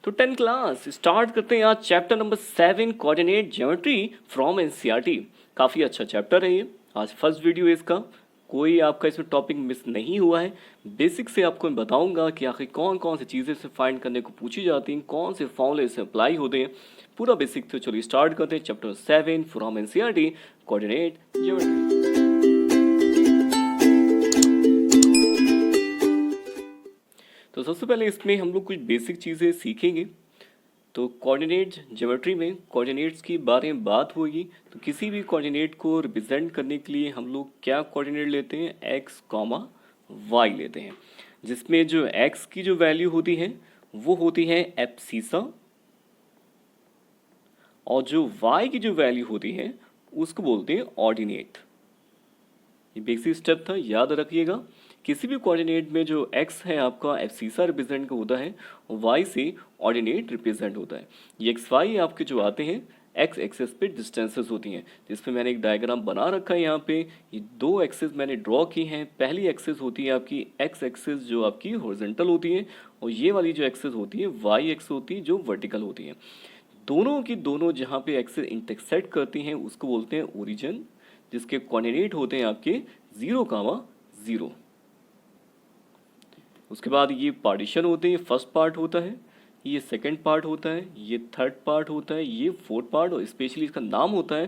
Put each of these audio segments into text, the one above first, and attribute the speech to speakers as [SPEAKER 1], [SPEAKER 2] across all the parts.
[SPEAKER 1] तो 10 class start करते हैं आज chapter number 7 coordinate geometry from NCERT. काफ़ी अच्छा चैप्टर है ये। आज फर्स्ट वीडियो है इसका, कोई आपका इसमें टॉपिक मिस नहीं हुआ है। बेसिक से आपको मैं बताऊंगा कि आखिर कौन कौन सी चीज़ें से फाइंड करने को पूछी जाती हैं, कौन से फॉर्मूले इसमें अप्लाई होते हैं, पूरा बेसिक। तो चलिए स्टार्ट करते हैं chapter 7 from NCERT coordinate geometry. तो सबसे पहले इसमें हम लोग कुछ बेसिक चीज़ें सीखेंगे। तो कोऑर्डिनेट ज्योमेट्री में कोऑर्डिनेट्स की बारे में बात होगी। तो किसी भी कोऑर्डिनेट को रिप्रेजेंट करने के लिए हम लोग क्या कोऑर्डिनेट लेते हैं, एक्स कॉमा वाई लेते हैं, जिसमें जो एक्स की जो वैल्यू होती है वो होती है एब्सिसा, और जो वाई की जो वैल्यू होती है उसको बोलते हैं ऑर्डिनेट। ये बेसिक स्टेप था, याद रखिएगा। किसी भी कोऑर्डिनेट में जो x है आपका एब्सिसा रिप्रेजेंट होता है, y से ऑर्डिनेट रिप्रेजेंट होता है। ये एक्स वाई आपके जो आते हैं x एक्सेस पे डिस्टेंसेस होती हैं, जिसमें मैंने एक डायग्राम बना रखा है। यहाँ पे ये दो एक्सेस मैंने ड्रॉ की हैं। पहली एक्सेस होती है आपकी x एक्सेस जो आपकी हॉरिजॉन्टल होती है, और ये वाली जो एक्सेस होती है y एक्सेस होती है जो वर्टिकल होती है। दोनों की दोनों जहाँ पे एक्सेस इंटरसेक्ट करती हैं उसको बोलते हैं ओरिजिन, जिसके कोऑर्डिनेट होते हैं आपके 0,0। उसके बाद ये पार्टीशन होते हैं। फर्स्ट पार्ट होता है, ये सेकंड पार्ट होता है, ये थर्ड पार्ट होता है, ये फोर्थ पार्ट, और स्पेशली इसका नाम होता है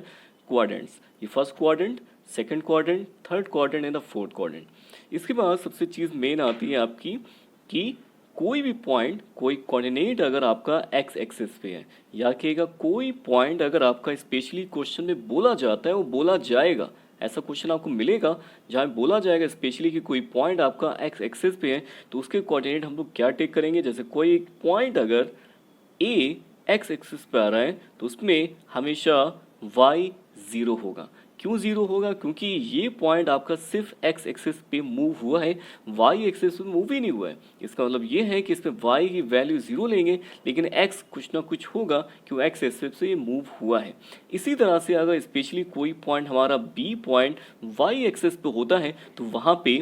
[SPEAKER 1] क्वाड्रेंट्स। ये first quadrant, second quadrant, third quadrant and the fourth quadrant. इसके बाद सबसे चीज़ मेन आती है आपकी कि कोई भी पॉइंट, कोई कोऑर्डिनेट अगर आपका एक्स एक्सिस पे है, या कहेगा कोई पॉइंट अगर आपका स्पेशली क्वेश्चन में बोला जाता है, वो बोला जाएगा, ऐसा क्वेश्चन आपको मिलेगा जहाँ बोला जाएगा स्पेशली कि कोई पॉइंट आपका एक्स एक्सिस पे है, तो उसके कोऑर्डिनेट हम लोग क्या टेक करेंगे। जैसे कोई एक पॉइंट अगर ए एक्स एक्सिस पे आ रहा है तो उसमें हमेशा वाई 0 होगा। क्यों 0 होगा? क्योंकि ये पॉइंट आपका सिर्फ एक्स एक्सिस पे मूव हुआ है, वाई एक्सिस पे मूव ही नहीं हुआ है। इसका मतलब ये है कि इसमें वाई की वैल्यू 0 लेंगे, लेकिन एक्स कुछ ना कुछ होगा क्यों एक्स एक्सिस से ये मूव हुआ है। इसी तरह से अगर स्पेशली कोई पॉइंट हमारा बी पॉइंट वाई एक्सिस पे होता है तो वहाँ पे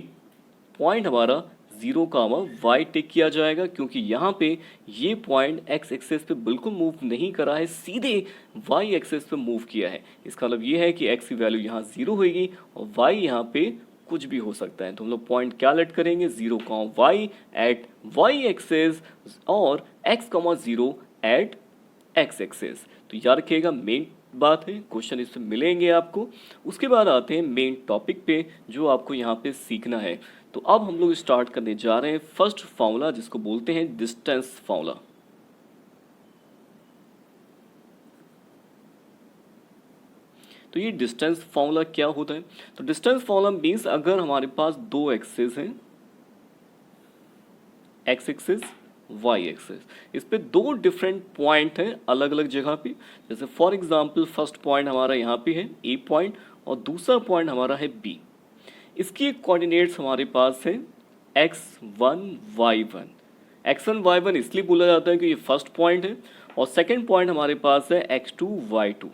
[SPEAKER 1] पॉइंट हमारा 0,y टेक किया जाएगा, क्योंकि यहाँ पे ये पॉइंट x एक्सेस पे बिल्कुल मूव नहीं करा है, सीधे y एक्सेस पे मूव किया है। इसका मतलब ये है कि x की वैल्यू यहाँ 0 होगी और y यहाँ पे कुछ भी हो सकता है। तो हम लोग पॉइंट क्या लेट करेंगे, 0,y एट y एक्सेस और x,0 एट x एक्सेस। तो याद रखिएगा, मेन बात है, क्वेश्चन इससे मिलेंगे आपको। उसके बाद आते हैं मेन टॉपिक पे जो आपको यहाँ पे सीखना है। तो अब हम लोग स्टार्ट करने जा रहे हैं फर्स्ट फॉर्मूला, जिसको बोलते हैं डिस्टेंस फॉर्मूला। तो ये डिस्टेंस फॉर्मूला क्या होता है? तो डिस्टेंस फॉर्मूला मीन्स अगर हमारे पास दो एक्सेस हैं, एक्स एक्सेस वाई एक्सेस, इस पे दो डिफरेंट पॉइंट हैं अलग अलग जगह पे। जैसे फॉर एग्जांपल फर्स्ट पॉइंट हमारा यहाँ पे है ए पॉइंट, और दूसरा पॉइंट हमारा है बी। इसकी कोऑर्डिनेट्स हमारे पास है x1 y1। x1 y1 इसलिए बोला जाता है कि ये फर्स्ट पॉइंट है, और सेकंड पॉइंट हमारे पास है x2 y2।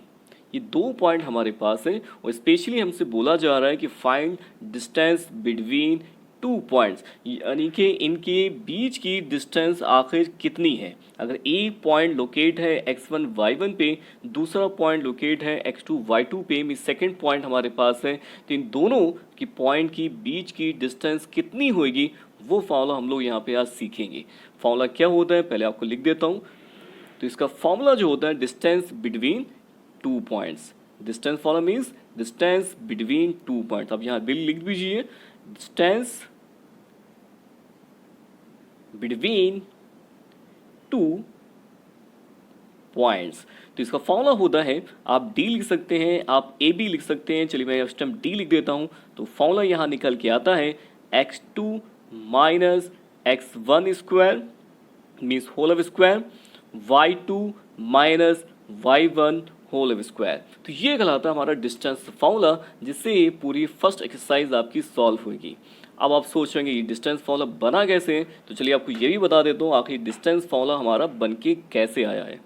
[SPEAKER 1] ये दो पॉइंट हमारे पास है, और स्पेशली हमसे बोला जा रहा है कि find distance between two points, यानी कि इनके बीच की डिस्टेंस आखिर कितनी है। अगर ए पॉइंट लोकेट है x1 y1 पे, दूसरा पॉइंट लोकेट है x2 y2 पे, मीन सेकंड पॉइंट हमारे पास है, तो इन दोनों की पॉइंट की बीच की डिस्टेंस कितनी होगी, वो फॉर्मूला हम लोग यहाँ पे आज सीखेंगे। फॉर्मूला क्या होता है पहले आपको लिख देता हूँ। तो इसका फॉर्मूला जो होता है distance between two points. Distance formula means distance between two points. अब यहाँ बिल लिख दीजिए, डिस्टेंस बिटवीन टू पॉइंट्स। तो इसका फॉर्मूला होता है, आप डी लिख सकते हैं, आप ए बी लिख सकते हैं। चलिए मैं इस टाइम डी लिख देता हूं। तो फॉर्मूला यहां निकल के आता है x2 minus x1 square means whole of square, y2 minus y1 whole of square. तो ये कहलाता है हमारा डिस्टेंस फॉर्मूला, जिससे पूरी फर्स्ट एक्सरसाइज आपकी सॉल्व होगी। अब आप सोच रहे हैं कि डिस्टेंस फॉर्मूला बना कैसे है, तो चलिए आपको ये भी बता देता हूँ आखिर डिस्टेंस फॉर्मूला हमारा बन के कैसे आया है।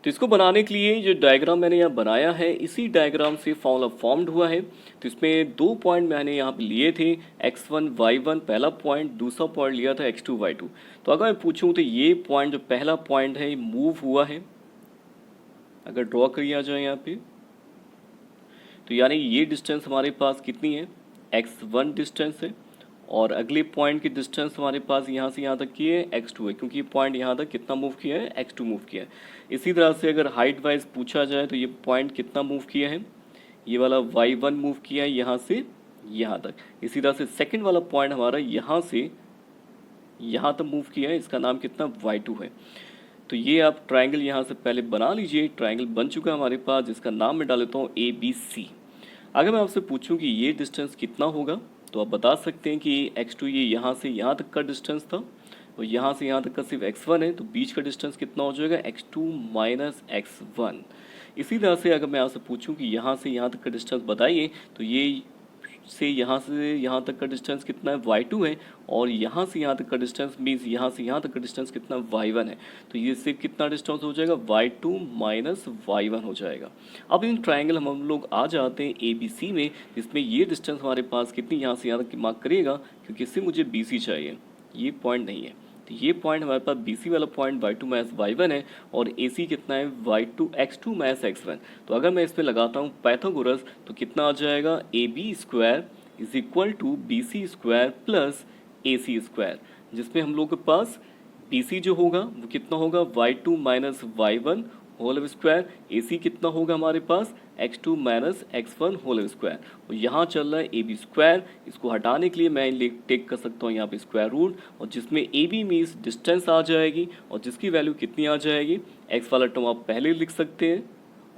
[SPEAKER 1] तो इसको बनाने के लिए जो डायग्राम मैंने यहाँ बनाया है, इसी डायग्राम से फॉर्मूला फॉर्म्ड हुआ है। तो इसमें 2 पॉइंट मैंने यहाँ पे लिए थे, x1 y1 पहला पॉइंट, दूसरा पॉइंट लिया था x2 y2। तो अगर मैं पूछूं तो ये पॉइंट जो पहला पॉइंट है ये मूव हुआ है, अगर ड्रॉ किया जाए यहाँ पे, तो यानी ये डिस्टेंस हमारे पास कितनी है, x1 डिस्टेंस है, और अगले पॉइंट की डिस्टेंस हमारे पास यहाँ से यहाँ तक की है x2 है, क्योंकि पॉइंट यहाँ तक कितना मूव किया है, x2 मूव किया है। इसी तरह से अगर हाइट वाइज पूछा जाए तो ये पॉइंट कितना मूव किया है, ये वाला y1 मूव किया है यहाँ से यहाँ तक। इसी तरह से सेकंड वाला पॉइंट हमारा यहाँ से यहाँ तक मूव किया है, इसका नाम कितना, y2 है। तो ये आप ट्राइंगल यहाँ से पहले बना लीजिए। ट्राइंगल बन चुका है हमारे पास, जिसका नाम मैं डाल देता हूँ ABC। अगर मैं आपसे पूछूं कि ये डिस्टेंस कितना होगा, तो आप बता सकते हैं कि x2 ये यहाँ से यहाँ तक का डिस्टेंस था, और यहाँ से यहाँ तक का सिर्फ x1 है, तो बीच का डिस्टेंस कितना हो जाएगा, x2 माइनस x1। इसी तरह से अगर मैं आपसे पूछूं कि यहाँ से यहाँ तक का डिस्टेंस बताइए, तो ये से यहाँ तक का डिस्टेंस कितना है, y2 है, और यहाँ से यहाँ तक का डिस्टेंस मीन्स यहाँ से यहाँ तक का डिस्टेंस कितना, y1 है। तो ये सिर्फ कितना डिस्टेंस हो जाएगा, y2 माइनस y1 हो जाएगा। अब इन ट्राइंगल हम लोग आ जाते हैं ABC में, जिसमें ये डिस्टेंस हमारे पास कितनी यहाँ से यहाँ तक मार्क करिएगा, क्योंकि इससे मुझे BC चाहिए, ये पॉइंट नहीं है। तो ये पॉइंट हमारे पास BC वाला पॉइंट y2 माइनस y1 है, और AC कितना है, x2 माइनस x1। तो अगर मैं इसमें लगाता हूँ पाइथागोरस, तो कितना आ जाएगा, AB square is equal to BC square plus AC square, जिसमें हम लोग के पास BC जो होगा वो कितना होगा, y2 minus y1 whole square, AC कितना होगा हमारे पास, x2 minus x1 whole square. और यहाँ चल रहा है AB स्क्वायर, इसको हटाने के लिए मैं टेक कर सकता हूँ यहाँ पे स्क्वायर रूट, और जिसमें AB मीन्स डिस्टेंस आ जाएगी, और जिसकी वैल्यू कितनी आ जाएगी, x वाला टर्म आप पहले लिख सकते हैं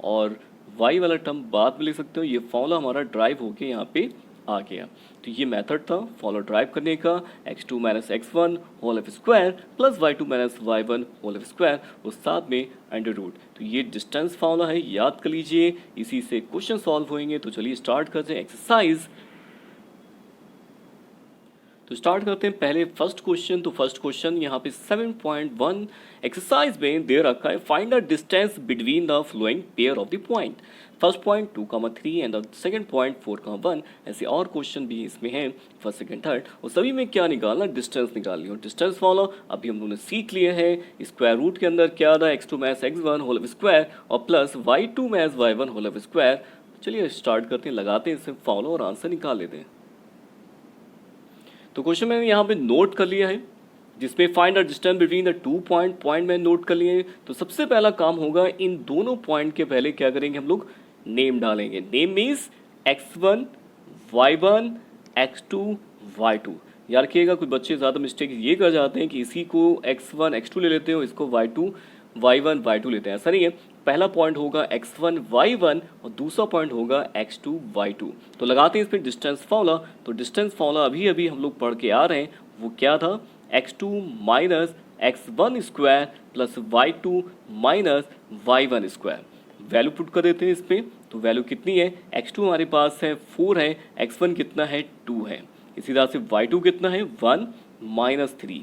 [SPEAKER 1] और y वाला टर्म बाद में लिख सकते हो। ये फॉर्मूला हमारा ड्राइव होके यहाँ पे आ गया। तो ये मेथड था फॉलो ड्राइव करने का, x2 minus x1 whole of square plus y2 minus y1 whole of square और साथ में अंडर रूट। तो ये डिस्टेंस फॉर्मूला है, याद कर लीजिए, इसी से क्वेश्चन सॉल्व होंगे। तो चलिए स्टार्ट करते हैं एक्सरसाइज। तो स्टार्ट करते हैं पहले फर्स्ट क्वेश्चन। तो फर्स्ट क्वेश्चन यहाँ पे 7.1 एक्सरसाइज में दे रखा है, find the distance between the flowing pair of the point. First point 2,3 and the second point 4,1। ऐसे और क्वेश्चन भी इसमें हैं, फर्स्ट सेकंड थर्ड, और सभी में क्या निकालना, डिस्टेंस निकालनी। और डिस्टेंस फॉलो अभी हम लोगों ने सीख लिए हैं। स्क्वायर रूट के अंदर क्या था, x2 minus x1 whole of square और plus y2 minus y1 whole of square. चलिए स्टार्ट करते हैं, लगाते हैं इसे फॉलो और आंसर निकाल लेते हैं। तो क्वेश्चन मैंने यहाँ पे नोट कर लिया है, जिसमें find the distance between the two point मैंने नोट कर लिए हैं। तो सबसे पहला काम होगा, इन दोनों पॉइंट के पहले क्या करेंगे, हम लोग नेम डालेंगे। Name means x1 y1 x2 y2। याद रखिएगा, कुछ बच्चे ज़्यादा मिस्टेक ये कर जाते हैं कि इसी को x1 x2 ले लेते हो, इसको y2 y1 y2 लेते हैं। ऐसा नहीं है, पहला पॉइंट होगा x1 y1 और दूसरा पॉइंट होगा x2 y2। तो लगाते हैं इसमें डिस्टेंस फॉर्मूला। तो डिस्टेंस फॉर्मूला अभी अभी हम लोग पढ़ के आ रहे हैं, वो क्या था, x2 minus x1 square plus y2 minus y1 square. Value put कर देते हैं इस पर। तो वैल्यू कितनी है, x2 हमारे पास है 4 है, x1 कितना है 2 है, इसी तरह से y2 कितना है 1 माइनस 3।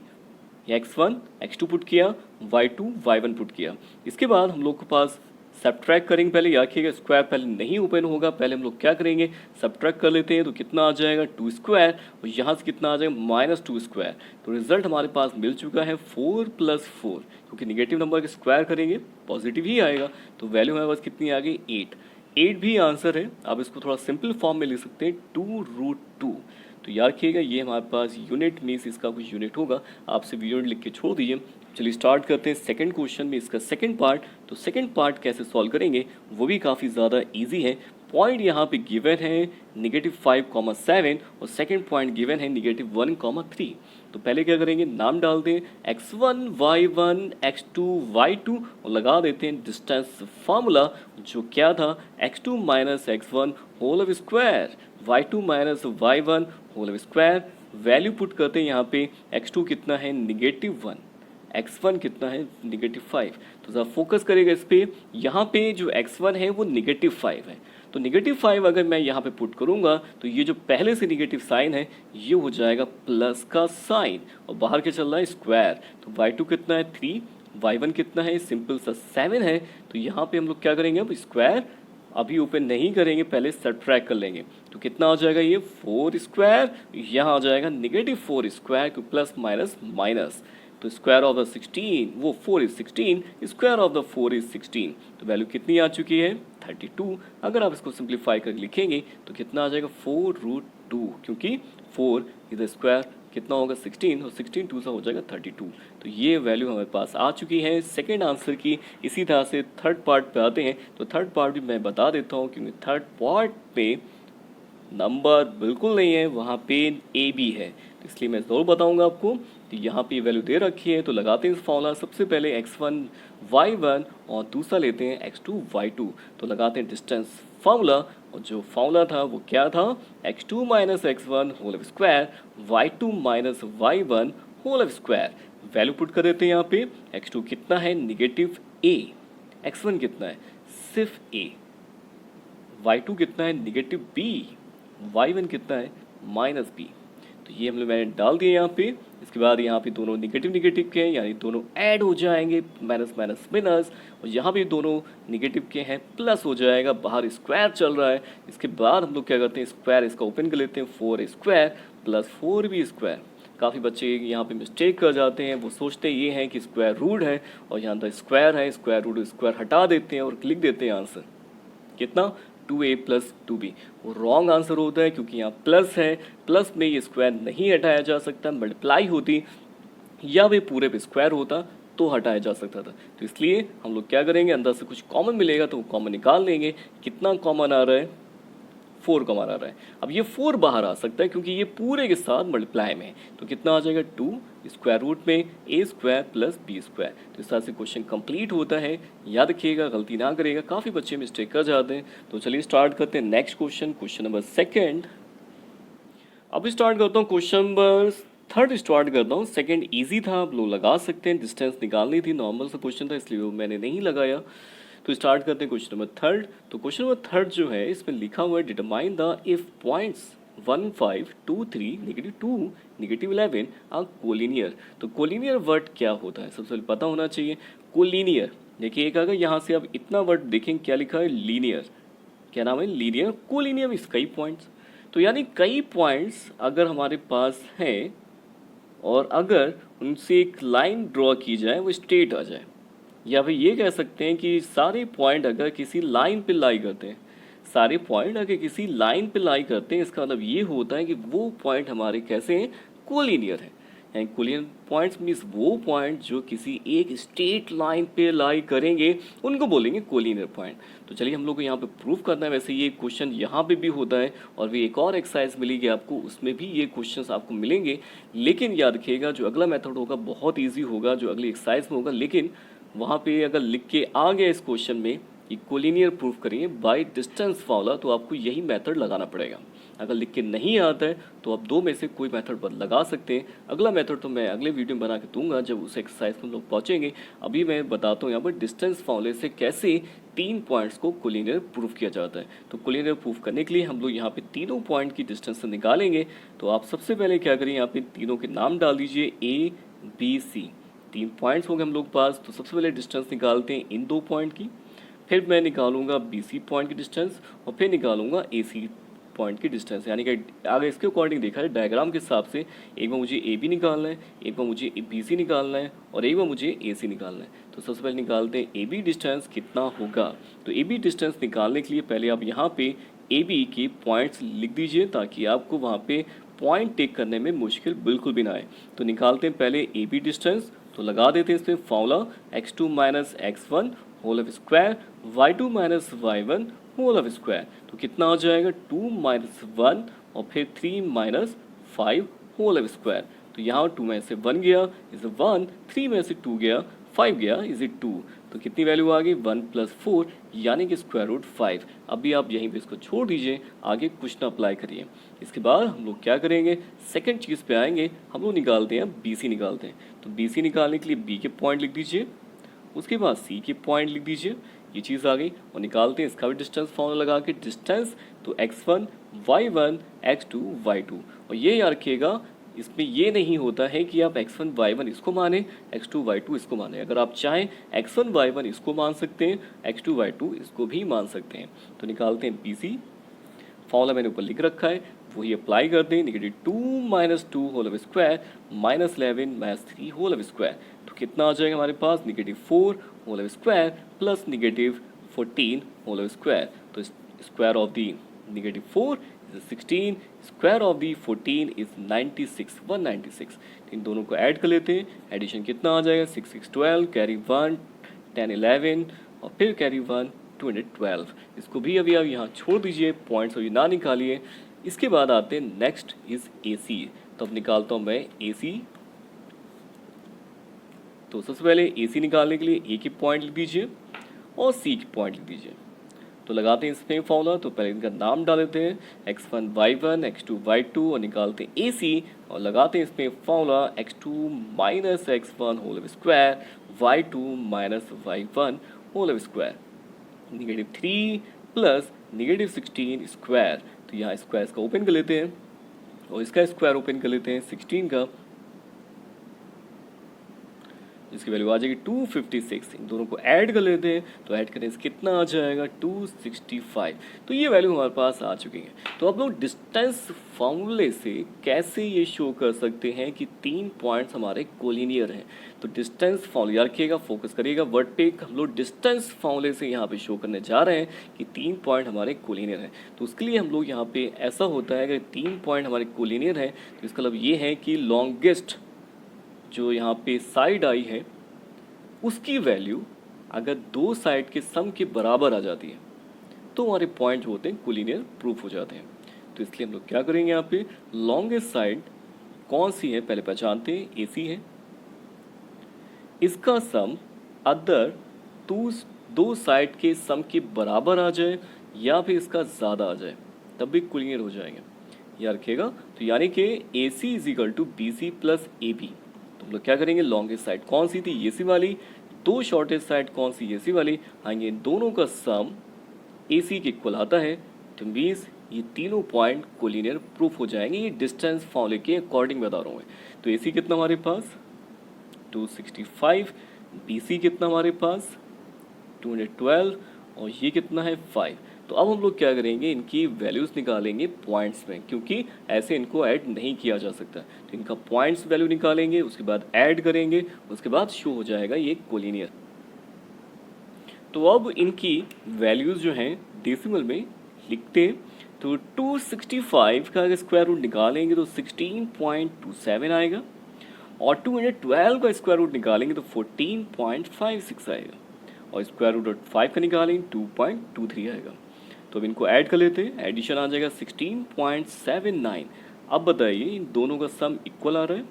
[SPEAKER 1] x1 x2 पुट किया, y2 y1 पुट किया। इसके बाद हम लोग के पास सब्ट्रैक्ट करेंगे। पहले याद रखिएगा, स्क्वायर पहले नहीं ओपन होगा, पहले हम लोग क्या करेंगे, सब्ट्रैक्ट कर लेते हैं। तो कितना आ जाएगा 2 स्क्वायर, और यहाँ से कितना आ जाएगा माइनस 2 स्क्वायर। तो रिजल्ट हमारे पास मिल चुका है 4 प्लस 4, क्योंकि निगेटिव नंबर के स्क्वायर करेंगे पॉजिटिव ही आएगा। तो वैल्यू हमारे पास कितनी आ गई 8 भी आंसर है। आप इसको थोड़ा सिंपल फॉर्म में लिख सकते हैं 2√2। तो याद रखिएगा, ये हमारे पास यूनिट मीन्स इसका कुछ यूनिट होगा, आपसे यूनिट लिख के छोड़ दीजिए। चलिए स्टार्ट करते हैं सेकंड क्वेश्चन में, इसका सेकंड पार्ट। तो सेकंड पार्ट कैसे सॉल्व करेंगे वो भी काफ़ी ज़्यादा इजी है। पॉइंट यहाँ पे गिवन है -5,7 और सेकंड पॉइंट गिवन है -1,3। तो पहले क्या करेंगे, नाम डाल दें x1 y1 x2 y2 और लगा देते हैं डिस्टेंस फार्मूला, जो क्या था x2 minus x1 whole of square y2 minus y1 whole of square. Value put करते हैं यहाँ पे, x2 कितना है -1, x1 कितना है -5। तो ज़रा फोकस करेगा इस पर। यहाँ पे जो x1 है वो -5 है, तो -5 अगर मैं यहाँ पे पुट करूँगा तो ये जो पहले से निगेटिव साइन है ये हो जाएगा प्लस का साइन, और बाहर क्या चल रहा है स्क्वायर। तो y2 कितना है 3 y1 कितना है, सिंपल सा 7 है। तो यहाँ पे हम लोग क्या करेंगे, अब स्क्वायर अभी ओपन नहीं करेंगे, पहले सब्ट्रैक्ट कर लेंगे। तो कितना आ जाएगा ये 4 स्क्वायर, यहाँ आ जाएगा -4 स्क्वायर, क्योंकि प्लस माइनस माइनस। तो स्क्वायर ऑफ द 16, वो 4 is 16, square of the 4 is 16। तो वैल्यू कितनी आ चुकी है 32। अगर आप इसको सिंप्लीफाई करके लिखेंगे तो कितना आ जाएगा 4√2, क्योंकि 4 इज द स्क्वायर कितना होगा 16, और 16 2 सा हो जाएगा 32। तो ये वैल्यू हमारे पास आ चुकी है सेकेंड आंसर की। इसी तरह से थर्ड पार्ट पे आते हैं। तो थर्ड पार्ट भी मैं बता देता हूँ, क्योंकि थर्ड पार्ट पे नंबर बिल्कुल नहीं है, वहाँ पे ए बी है, तो इसलिए मैं ज़रूर बताऊंगा आपको। तो यहाँ पे वैल्यू दे रखी है, तो लगाते हैं इस फॉर्मूला। सबसे पहले x1 y1 और दूसरा लेते हैं x2 y2। तो लगाते हैं डिस्टेंस फार्मूला, और जो फार्मूला था वो क्या था, x2 minus x1 whole square y2 minus y1 whole square. Value put कर देते हैं यहाँ पे। x2 कितना है -a, x1 कितना है सिर्फ a, y2 कितना है -b, y1 कितना है -b। तो ये हम लोग मैंने डाल दिए यहाँ पे। इसके बाद यहाँ पे दोनों निगेटिव निगेटिव के हैं, यानी दोनों ऐड हो जाएंगे, माइनस माइनस माइनस, और यहाँ पे दोनों निगेटिव के हैं, प्लस हो जाएगा, बाहर स्क्वायर चल रहा है। इसके बाद हम लोग क्या करते हैं, स्क्वायर इसका ओपन कर लेते हैं, 4 स्क्वायर प्लस 4b स्क्वायर। काफ़ी बच्चे यहाँ पे मिस्टेक कर जाते हैं, वो सोचते ये हैं कि स्क्वायर रूट है और यहाँ पर स्क्वायर है, स्क्वायर रूट स्क्वायर हटा देते हैं और लिख देते हैं आंसर कितना 2a प्लस 2b। वो रॉन्ग आंसर होता है, क्योंकि यहाँ प्लस है, प्लस में ये स्क्वायर नहीं हटाया जा सकता, मल्टीप्लाई होती या वे पूरे पे स्क्वायर होता तो हटाया जा सकता था। तो इसलिए हम लोग क्या करेंगे, अंदर से कुछ कॉमन मिलेगा तो वो कॉमन निकाल लेंगे। कितना कॉमन आ रहा है, 4 कॉमन आ रहा है। अब ये 4 बाहर आ सकता है क्योंकि ये पूरे के साथ मल्टीप्लाई में है। तो कितना आ जाएगा 2 स्क्वायर रूट में a square plus b square. तो इस तरह से क्वेश्चन कंप्लीट होता है। याद रखिएगा, गलती ना करिएगा, काफ़ी बच्चे मिस्टेक कर जाते हैं। तो चलिए स्टार्ट करते हैं next question, question number second. अब स्टार्ट करता हूँ क्वेश्चन नंबर थर्ड स्टार्ट करता हूँ। सेकंड इजी था, आप लोग लगा सकते हैं, डिस्टेंस निकालनी थी, नॉर्मल सा क्वेश्चन था इसलिए वो मैंने नहीं लगाया। तो स्टार्ट करते हैं क्वेश्चन नंबर थर्ड। तो क्वेश्चन नंबर थर्ड जो है इसमें लिखा हुआ है determine the if points 1 5 2 3 -2 -11 are collinear. तो कोलिनियर वर्ड क्या होता है सबसे पहले पता होना चाहिए। कोलिनियर देखिए, एक अगर यहाँ से आप इतना वर्ड देखें क्या लिखा है, लीनियर, क्या नाम है, लीनियर। कोलिनियर मीन्स कई पॉइंट्स। तो यानी कई पॉइंट्स अगर हमारे पास हैं और अगर उनसे एक लाइन ड्रॉ की जाए वो स्ट्रेट आ जाए, या फिर ये कह सकते हैं कि सारे पॉइंट अगर किसी लाइन पे लाई करते हैं, सारे पॉइंट अगर किसी लाइन पे लाई करते हैं, इसका मतलब ये होता है कि वो पॉइंट हमारे कैसे हैं, कोलिनियर हैं। एंड कोलिनियर पॉइंट्स मीन्स वो पॉइंट जो किसी एक स्ट्रेट लाइन पे लाई करेंगे उनको बोलेंगे कोलिनियर पॉइंट। तो चलिए हम लोग को यहाँ पे प्रूफ करना है। वैसे ये क्वेश्चन यहाँ पे भी होता है और भी एक और एक्सरसाइज मिलेगी आपको, उसमें भी ये क्वेश्चंस आपको मिलेंगे। लेकिन याद रखिएगा जो अगला मेथड होगा बहुत ईजी होगा, जो अगली एक्सरसाइज में होगा। लेकिन वहाँ पे अगर लिख के आ गया इस क्वेश्चन में कि कोलिनियर प्रूफ करिए बाय डिस्टेंस फार्मूला, तो आपको यही मेथड लगाना पड़ेगा। अगर लिख के नहीं आता है तो आप दो में से कोई मेथड लगा सकते हैं। अगला मेथड तो मैं अगले वीडियो में बना के दूंगा जब उस एक्सरसाइज में लोग पहुँचेंगे। अभी मैं बताता हूँ यहाँ पर डिस्टेंस फार्मूले से कैसे 3 पॉइंट्स को कोलिनियर प्रूफ किया जाता है। तो कोलिनियर प्रूफ करने के लिए हम लोग यहाँ पे तीनों पॉइंट की डिस्टेंस निकालेंगे। तो आप सबसे पहले क्या करें, यहाँ पे तीनों के नाम डाल दीजिए, A B C। 3 पॉइंट्स हो गए हम लोग पास। तो सबसे पहले डिस्टेंस निकालते हैं इन 2 पॉइंट की, फिर मैं निकालूंगा BC पॉइंट की डिस्टेंस, और फिर निकालूंगा AC पॉइंट की डिस्टेंस। यानी कि आगे इसके अकॉर्डिंग देखा है डायग्राम के हिसाब से, एक बार मुझे AB निकालना है, एक बार मुझे BC निकालना है, और एक बार मुझे AC निकालना है। तो सबसे पहले निकालते हैं AB डिस्टेंस कितना होगा। तो AB डिस्टेंस निकालने के लिए पहले आप यहाँ पे AB के पॉइंट्स लिख दीजिए ताकि आपको वहाँ पे पॉइंट टेक करने में मुश्किल बिल्कुल भी ना आए। तो निकालते हैं पहले AB डिस्टेंस। तो लगा देते हैं इस पर formula, x2 minus x1 whole of square y2 minus y1 whole of square. तो कितना आ जाएगा 2 माइनस 1 और फिर 3 माइनस 5 होल ऑफ स्क्वायर। तो यहाँ 2 में से 1 गया इज 1, 3 में से 2 गया 5 गया इज 2। तो कितनी वैल्यू आ गई 1 + 4 यानी कि स्क्वायर रूट 5। अभी आप यहीं पे इसको छोड़ दीजिए, आगे कुछ ना अप्लाई करिए। इसके बाद हम लोग क्या करेंगे, सेकंड चीज़ पे आएंगे, हम लोग निकालते हैं BC निकालते हैं। तो BC निकालने के लिए B के पॉइंट लिख दीजिए, उसके बाद C के पॉइंट लिख दीजिए, ये चीज़ आ गई। और निकालते हैं इसका भी डिस्टेंस फॉर्मूला लगा के, डिस्टेंस तो x1 y1 x2 y2। और ये याद रखिएगा इसमें ये नहीं होता है कि आप x1 y1 इसको माने, x2 y2 इसको माने। अगर आप चाहें x1 y1 इसको मान सकते हैं, x2 y2 इसको भी मान सकते हैं। तो निकालते हैं BC, फॉर्मूला मैंने ऊपर लिख रखा है वही अप्लाई कर दें। Negative 2 minus 2 whole square minus 11 minus 3 whole square, तो कितना आ जाएगा हमारे पास? Negative 4 whole square plus negative 14 whole square. तो square of the negative 4 is 16, square of the 14 is 96, 196। इन दोनों को ऐड कर लेते हैं। एडिशन कितना आ जाएगा? 6 6 12, कैरी 1 10 11 और फिर कैरी 1 212। इसको भी अभी आप यहाँ छोड़ दीजिए, पॉइंट्स अभी ना निकालिए। इसके बाद आते हैं नेक्स्ट इज AC। तो अब निकालता हूँ मैं AC। तो सबसे पहले AC निकालने के लिए A की पॉइंट लिख दीजिए और C की पॉइंट लिख दीजिए। तो लगाते हैं इसमें फॉर्मूला। तो पहले इनका नाम डाल देते हैं, x1 y1 x2 y2 और निकालते हैं AC और लगाते हैं इसमें formula x2 minus x1 whole square y2 minus y1 whole square, negative 3 plus negative 16 square. तो यहाँ स्क्वायर का ओपन कर लेते हैं और इसका स्क्वायर ओपन कर लेते हैं 16 का, इसकी वैल्यू आ जाएगी 256। इन दोनों को ऐड कर लेते हैं। तो ऐड करने से कितना आ जाएगा? 265। तो ये वैल्यू हमारे पास आ चुकी है। तो आप लोग डिस्टेंस फॉर्मूले से कैसे ये शो कर सकते हैं कि 3 पॉइंट्स हमारे कोलिनियर हैं? तो डिस्टेंस फॉर्मूला याद रखिएगा, फोकस करिएगा वर्ड पे। हम लोग डिस्टेंस फॉर्मूले से यहाँ पे शो करने जा रहे हैं कि 3 पॉइंट हमारे कोलिनियर हैं। तो उसके लिए हम लोग यहाँ पे ऐसा होता है कि 3 पॉइंट हमारे कोलिनियर हैं, तो इसका मतलब ये है कि लॉन्गेस्ट जो यहाँ पे साइड आई है उसकी वैल्यू अगर 2 साइड के सम के बराबर आ जाती है तो हमारे पॉइंट जो होते हैं कोलिनियर प्रूफ हो जाते हैं। तो इसलिए हम लोग क्या करेंगे, यहाँ पे लॉन्गेस्ट साइड कौन सी है पहले पहचानते हैं, AC है। इसका सम अदर 2 साइड के सम के बराबर आ जाए या फिर इसका ज़्यादा आ जाए तब भी कोलिनियर हो जाएंगे, याद रखिएगा। तो यानी कि AC is equal to BC plus AB। तो हम लोग क्या करेंगे, लॉन्गेस्ट साइड कौन सी थी? AC वाली। 2 शॉर्टेस्ट साइड कौन सी? AC वाली। आएंगे इन दोनों का सम AC के इक्वल आता है, तो मीन्स ये तीनों पॉइंट कोलिनियर प्रूफ हो जाएंगे। ये डिस्टेंस फॉर्मूले के अकॉर्डिंग बता रहा हूँ मैं। तो AC कितना हमारे पास? 265। BC कितना हमारे पास? 212। और ये कितना है? 5। तो अब हम लोग क्या करेंगे, इनकी वैल्यूज़ निकालेंगे पॉइंट्स में, क्योंकि ऐसे इनको ऐड नहीं किया जा सकता। तो इनका पॉइंट्स वैल्यू निकालेंगे, उसके बाद ऐड करेंगे, उसके बाद शो हो जाएगा ये कोलिनियर। तो अब इनकी वैल्यूज़ जो हैं डेसिमल में लिखते हैं। तो 265 का अगर स्क्वायर रूट निकालेंगे तो 16.27 आएगा और 212 का स्क्वायर रूट निकालेंगे तो 14.56 आएगा और स्क्वायर रूट 5 का निकालेंगे 2.23 आएगा। तो अब इनको ऐड कर लेते हैं। एडिशन आ जाएगा 16.79। अब बताइए इन दोनों का सम इक्वल आ रहा है?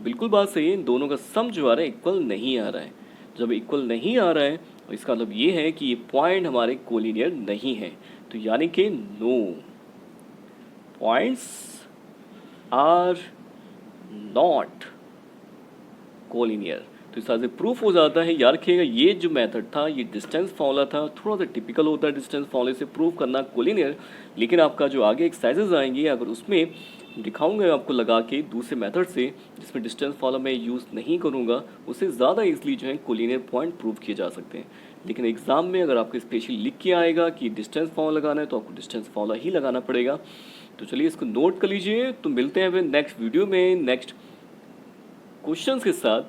[SPEAKER 1] बिल्कुल बात सही है, इन दोनों का सम जो आ रहा है इक्वल नहीं आ रहा है। जब इक्वल नहीं आ रहा है तो इसका मतलब ये है कि ये पॉइंट हमारे कोलिनियर नहीं है। तो यानी कि no points are not collinear. तो इस तरह से प्रूफ हो जाता है। याद रखिएगा ये जो मेथड था, ये डिस्टेंस फॉर्मूला था, थोड़ा सा टिपिकल होता है डिस्टेंस फॉर्मूले से प्रूफ करना कोलिनियर। लेकिन आपका जो आगे एक्सरसाइजेज आएंगे अगर उसमें दिखाऊंगा आपको लगा के दूसरे मेथड से जिसमें डिस्टेंस फॉर्मूला मैं यूज़ नहीं करूँगा, उससे ज़्यादा ईजिली जो है कोलिनियर पॉइंट प्रूव किए जा सकते हैं। लेकिन एग्जाम में अगर आपको स्पेशली लिख के आएगा कि डिस्टेंस फॉर्मूला लगाना है तो आपको डिस्टेंस फॉर्मूला ही लगाना पड़ेगा। तो चलिए इसको नोट कर लीजिए। तो मिलते हैं फिर नेक्स्ट वीडियो में नेक्स्ट क्वेश्चंस के साथ।